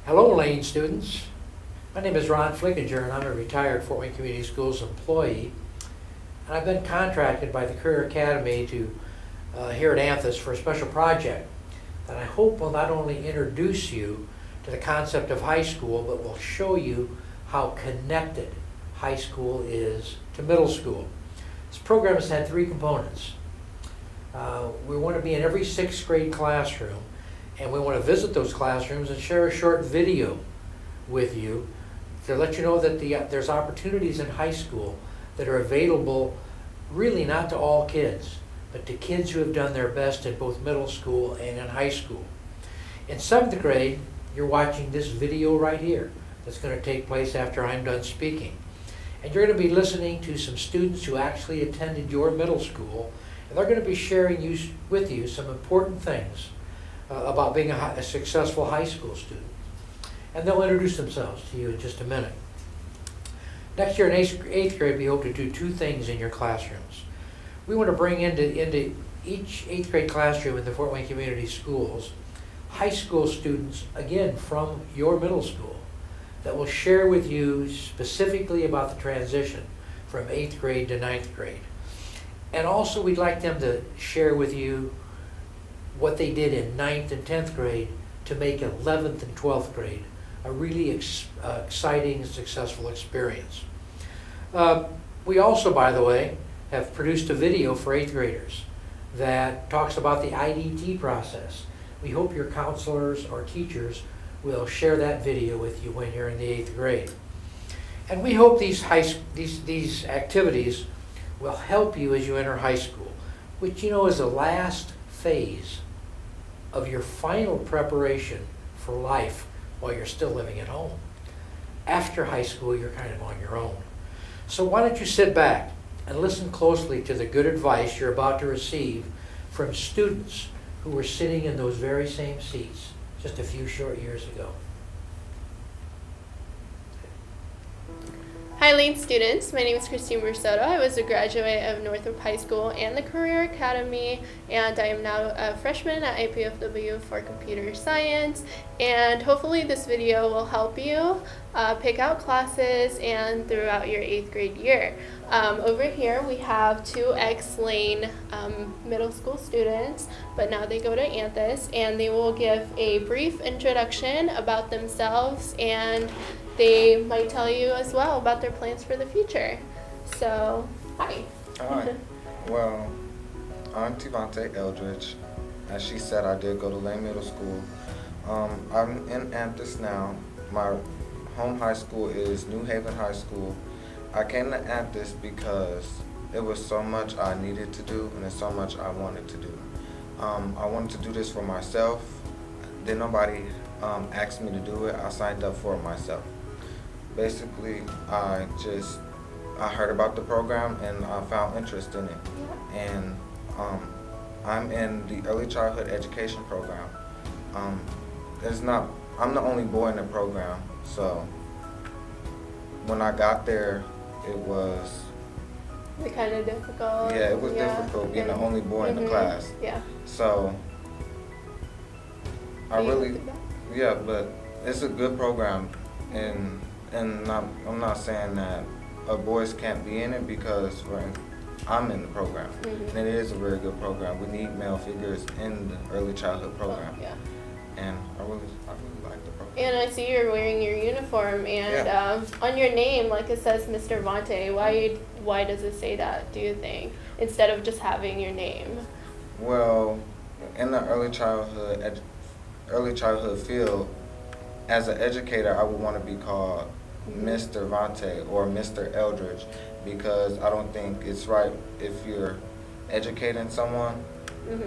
Hello, Lane students. My name is Ron Flickinger, and I'm a retired Fort Wayne Community Schools employee. And I've been contracted by the Career Academy to here at Anthus for a special project that I hope will not only introduce you to the concept of high school, but will show you how connected high school is to middle school. This program has had three components. We want to be in every sixth grade classroom, and we want to visit those classrooms and share a short video with you to let you know that there's opportunities in high school that are available really not to all kids, but to kids who have done their best in both middle school and in high school. In 7th grade, you're watching this video right here that's going to take place after I'm done speaking. And you're going to be listening to some students who actually attended your middle school, and they're going to be sharing with you some important things about being a successful high school student. And they'll introduce themselves to you in just a minute. Next year in 8th grade, we hope to do two things in your classrooms. We want to bring into each 8th grade classroom in the Fort Wayne Community Schools high school students, again, from your middle school, that will share with you specifically about the transition from 8th grade to 9th grade. And also we'd like them to share with you what they did in 9th and 10th grade to make 11th and 12th grade a really exciting and successful experience. We also, by the way, have produced a video for 8th graders that talks about the IDT process. We hope your counselors or teachers will share that video with you when you're in the 8th grade. And we hope these activities will help you as you enter high school, which is the last phase of your final preparation for life while you're still living at home. After high school, you're kind of on your own. So why don't you sit back and listen closely to the good advice you're about to receive from students who were sitting in those very same seats just a few short years ago. Hi Lane students, my name is Christine Brusotto. I was a graduate of Northrop High School and the Career Academy, and I am now a freshman at IPFW for computer science, and hopefully this video will help you pick out classes and throughout your 8th grade year. Over here we have two ex-Lane middle school students, but now they go to Anthus, and they will give a brief introduction about themselves, and they might tell you as well about their plans for the future. So, hi. Hi. Well, I'm Tivante Eldridge. As she said, I did go to Lane Middle School. I'm in Anthus now. My home high school is New Haven High School. I came to Anthus because it was so much I needed to do and there's so much I wanted to do. I wanted to do this for myself. Then nobody asked me to do it. I signed up for it myself. Basically, I heard about the program and I found interest in it. And I'm in the early childhood education program. I'm the only boy in the program, so when I got there, it was kind of difficult. Yeah, it was difficult being the only boy in the class. Yeah. So but it's a good program, and I'm not saying that boys can't be in it because I'm in the program. And it is a very good program. We need male figures in the early childhood program. Yeah. And I really like the program. And I see you're wearing your uniform, and on your name, like it says Mr. Vante. Why does it say that, do you think, instead of just having your name? Well, in the early childhood field, as an educator, I would want to be called Mr. Vante or Mr. Eldridge, because I don't think it's right if you're educating someone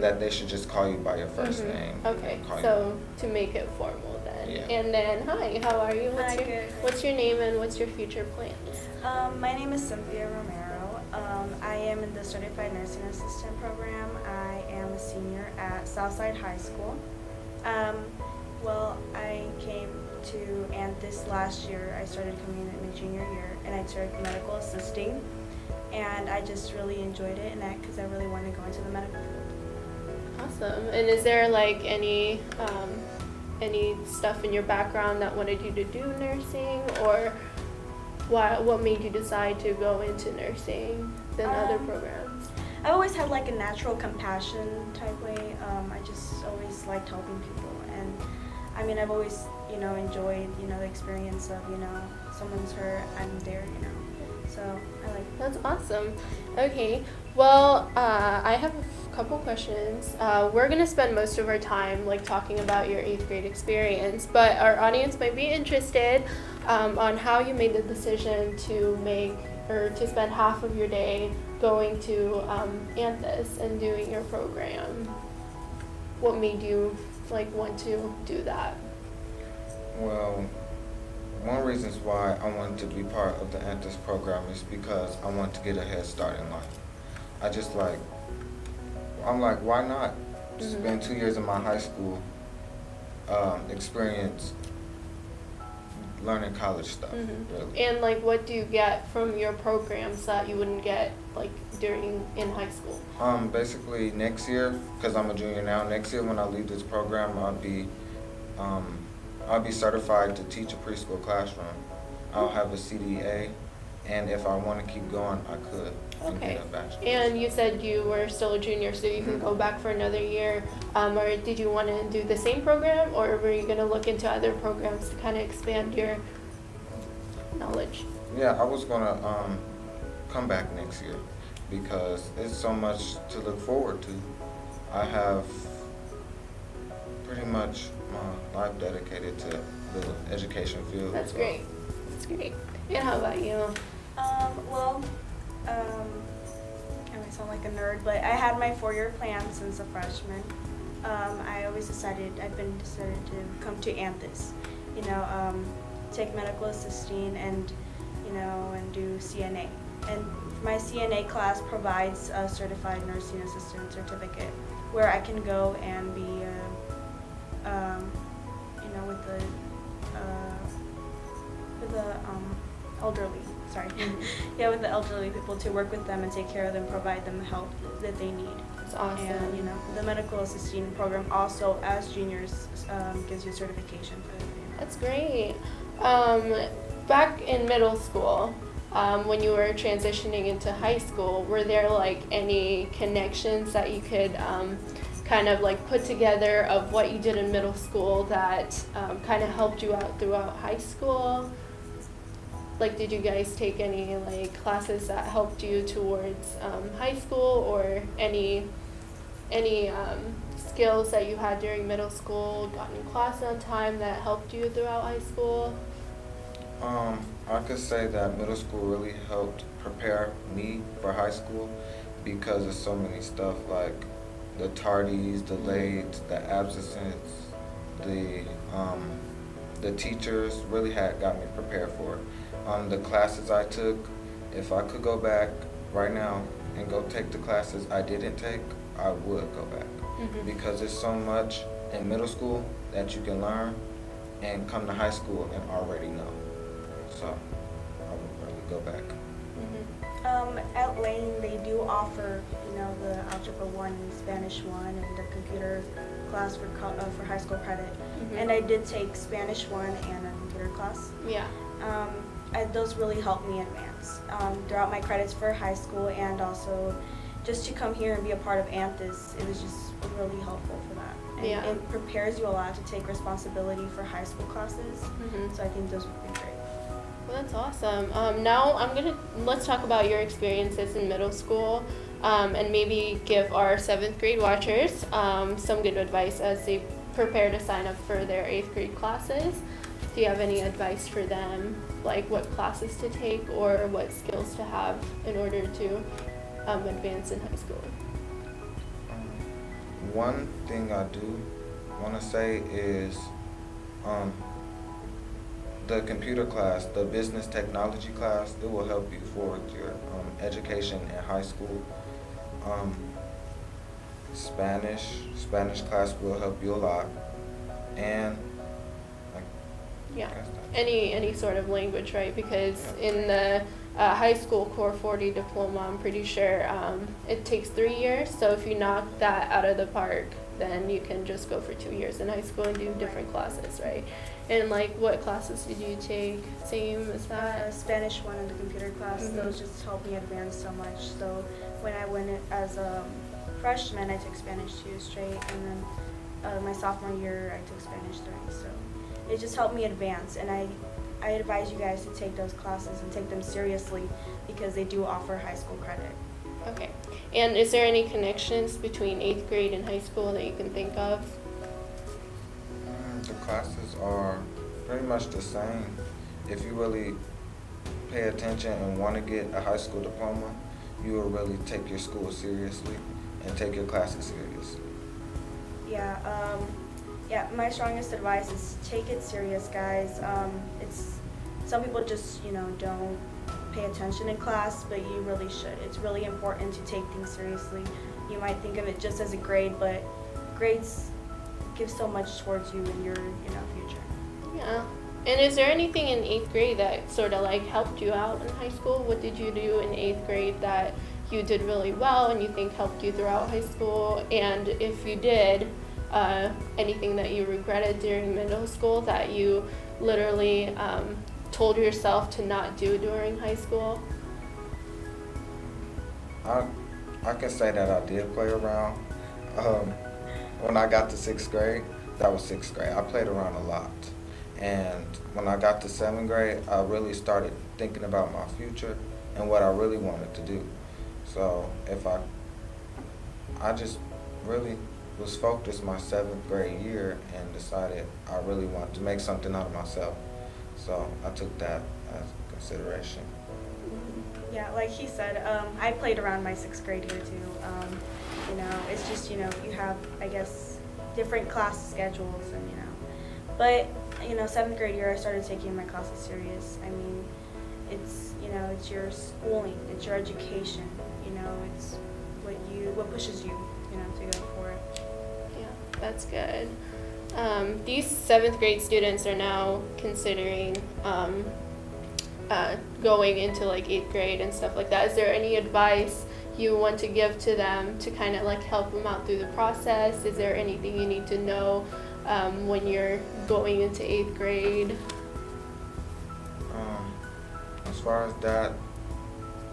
that they should just call you by your first name. Okay, so to make it formal then. Yeah. And then, hi, how are you? Good. What's your name and what's your future plans? My name is Cynthia Romero. I am in the Certified Nursing Assistant program. I am a senior at Southside High School. Well, I came to Anthus last year. I started coming in my junior year, and I took medical assisting, and I just really enjoyed it, and that because I really wanted to go into the medical field. Awesome. And is there like any any stuff in your background that wanted you to do nursing, or what made you decide to go into nursing than other programs? I've always had like a natural compassion type way. I just always liked helping people, and I mean, I've always, enjoyed, the experience of, someone's hurt, I'm there, So I like. That's awesome. Okay, well, I have a couple questions. We're gonna spend most of our time like talking about your 8th grade experience, but our audience might be interested on how you made the decision to spend half of your day going to Anthus and doing your program. What made you want to do that? Well, one reason why I wanted to be part of the Anthus program is because I want to get a head start in life. I'm like, why not spend 2 years in my high school experience learning college stuff, really. And what do you get from your programs that you wouldn't get in high school? Basically next year, because I'm a junior now, next year when I leave this program, I'll be certified to teach a preschool classroom. I'll have a CDA, and if I want to keep going, I could. And Okay. get a bachelor's. And you said you were still a junior, so you can go back for another year. Or did you want to do the same program, or were you going to look into other programs to kind of expand your knowledge? Yeah, I was gonna come back next year because it's so much to look forward to. I have pretty much my life dedicated to the education field. That's so. great. That's great. And how about you? I might sound like a nerd, but I had my 4-year plan since a freshman. I've been decided to come to Anthus, take medical assisting and, and do CNA. And my CNA class provides a certified nursing assistant certificate where I can go and be, with the elderly. Sorry. Yeah, with the elderly people, to work with them and take care of them, provide them the help that they need. That's awesome. And the medical assisting program also, as juniors, gives you certification for it. That's great. Back in middle school, when you were transitioning into high school, were there any connections that you could kind of put together of what you did in middle school that kind of helped you out throughout high school? Did you guys take any classes that helped you towards high school, or any skills that you had during middle school, got in class on time that helped you throughout high school? I could say that middle school really helped prepare me for high school because of so many stuff like the tardies, the late, the absences, the teachers really got me prepared for it. The classes I took, if I could go back right now and go take the classes I didn't take, I would go back. Because there's so much in middle school that you can learn and come to high school and already know. So I would really go back. At Lane, they do offer, the Algebra 1 and Spanish 1 and the computer class for high school credit. And I did take Spanish 1 and a computer class. Yeah. Those really helped me advance throughout my credits for high school, and also just to come here and be a part of Anthus, it was just really helpful for that. And Yeah. it prepares you a lot to take responsibility for high school classes, so I think those would be great. Well, that's awesome. Now let's talk about your experiences in middle school, and maybe give our 7th grade watchers some good advice as they prepare to sign up for their 8th grade classes. Do you have any advice for them, what classes to take or what skills to have in order to advance in high school? One thing I do want to say is the computer class, the business technology class, it will help you forward your education in high school. Spanish class will help you a lot. And Yeah, any sort of language, right? Because in the high school Core 40 diploma, I'm pretty sure it takes 3 years. So if you knock that out of the park then you can just go for 2 years in high school and do different classes, right? And like, what classes did you take? Same as that? Spanish 1 in the computer class. Mhm. Those just helped me advance so much. So when I went in as a freshman, I took Spanish 2 straight, and then my sophomore year, I took Spanish 3. So it just helped me advance, and I advise you guys to take those classes and take them seriously because they do offer high school credit. Okay. And is there any connections between 8th grade and high school that you can think of? The classes are pretty much the same. If you really pay attention and want to get a high school diploma, you will really take your school seriously and take your classes seriously. Yeah, my strongest advice is take it serious, guys. It's some people just, don't pay attention in class, but you really should. It's really important to take things seriously. You might think of it just as a grade, but grades give so much towards you in your, future. Yeah. And is there anything in 8th grade that sort of like helped you out in high school? What did you do in 8th grade that you did really well and you think helped you throughout high school? And if you did, anything that you regretted during middle school that you literally told yourself to not do during high school? I can say that I did play around. When I got to 6th grade, that was 6th grade. I played around a lot. And when I got to 7th grade, I really started thinking about my future and what I really wanted to do. So I just really was focused my 7th grade year and decided I really wanted to make something out of myself. So I took that as consideration. Yeah, like he said, I played around my 6th grade year too. It's just, you have, I guess, different class schedules and, but, 7th grade year, I started taking my classes serious. I mean, it's your schooling, it's your education, it's what pushes you, to go for it. Yeah, that's good. These 7th grade students are now considering going into like 8th grade and stuff like that. Is there any advice you want to give to them to kind of like help them out through the process? Is there anything you need to know when you're going into 8th grade? As far as that,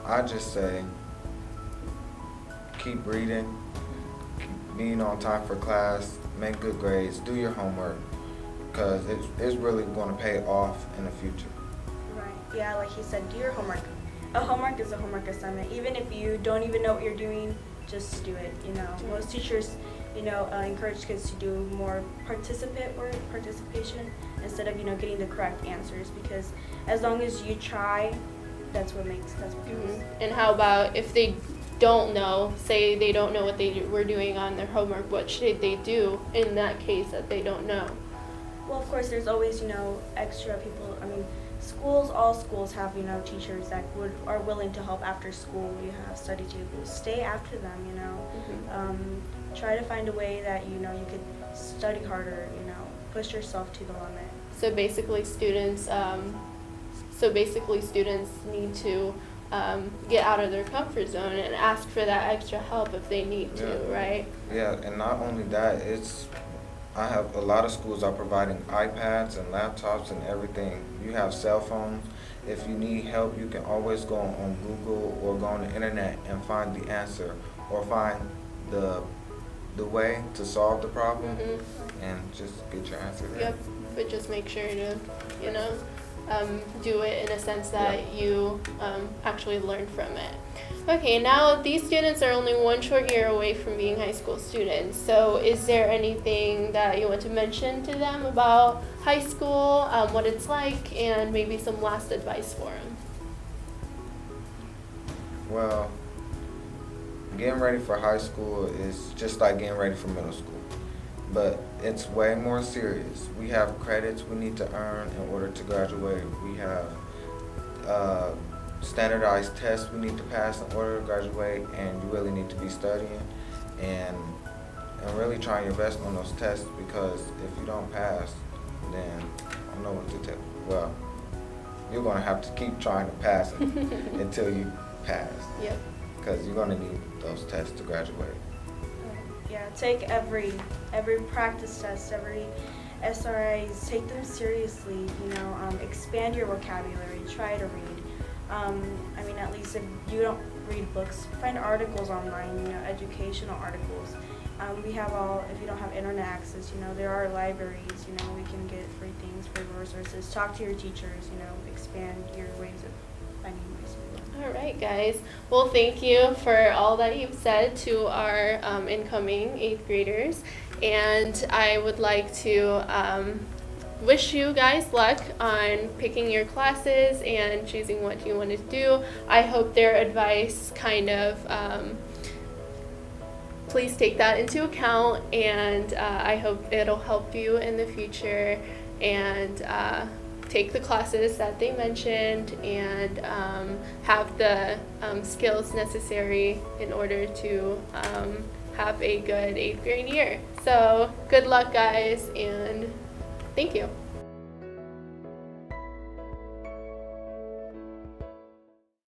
I just say keep reading, keep being on time for class, make good grades, do your homework, because it's really going to pay off in the future. Right. Yeah, like he said, do your homework. A homework is a homework assignment. Even if you don't even know what you're doing, just do it. Most teachers, encourage kids to do more participation instead of, getting the correct answers, because as long as you try, that's what counts. And how about if they don't know, say they don't know what they were doing on their homework, what should they do in that case that they don't know? Well, of course, there's always, extra people. I mean, all schools have, teachers that are willing to help after school. You have study tables. Stay after them, Try to find a way that, you could study harder, push yourself to the limit. So basically students need to get out of their comfort zone and ask for that extra help if they need to, right? Yeah, and not only that, I have a lot of schools are providing iPads and laptops and everything. You have cell phones. If you need help, you can always go on Google or go on the internet and find the answer or find the way to solve the problem and just get your answer there. Yep, but just make sure to, do it in a sense that you actually learn from it. Okay, now these students are only one short year away from being high school students. So is there anything that you want to mention to them about high school, what it's like, and maybe some last advice for them? Well, getting ready for high school is just like getting ready for middle school, but it's way more serious. We have credits we need to earn in order to graduate. We have standardized tests we need to pass in order to graduate, and you really need to be studying and really trying your best on those tests, because if you don't pass, then I don't know what to tell you. Well, you're going to have to keep trying to pass it until you pass. Yep. Because you're going to need those tests to graduate. Yeah, take every practice test, every SRIs, take them seriously, you know, expand your vocabulary, try to read. I mean, at least if you don't read books, find articles online, you know, educational articles. We have all, if you don't have internet access, you know, there are libraries, you know, we can get free things, free resources. Talk to your teachers, you know, expand your ways of finding ways to learn. All right, guys. Well, thank you for all that you've said to our incoming 8th graders. And I would like to wish you guys luck on picking your classes and choosing what you want to do. I hope their advice kind of, please take that into account, and I hope it'll help you in the future, and take the classes that they mentioned, and have the skills necessary in order to have a good 8th grade year. So good luck, guys, and thank you.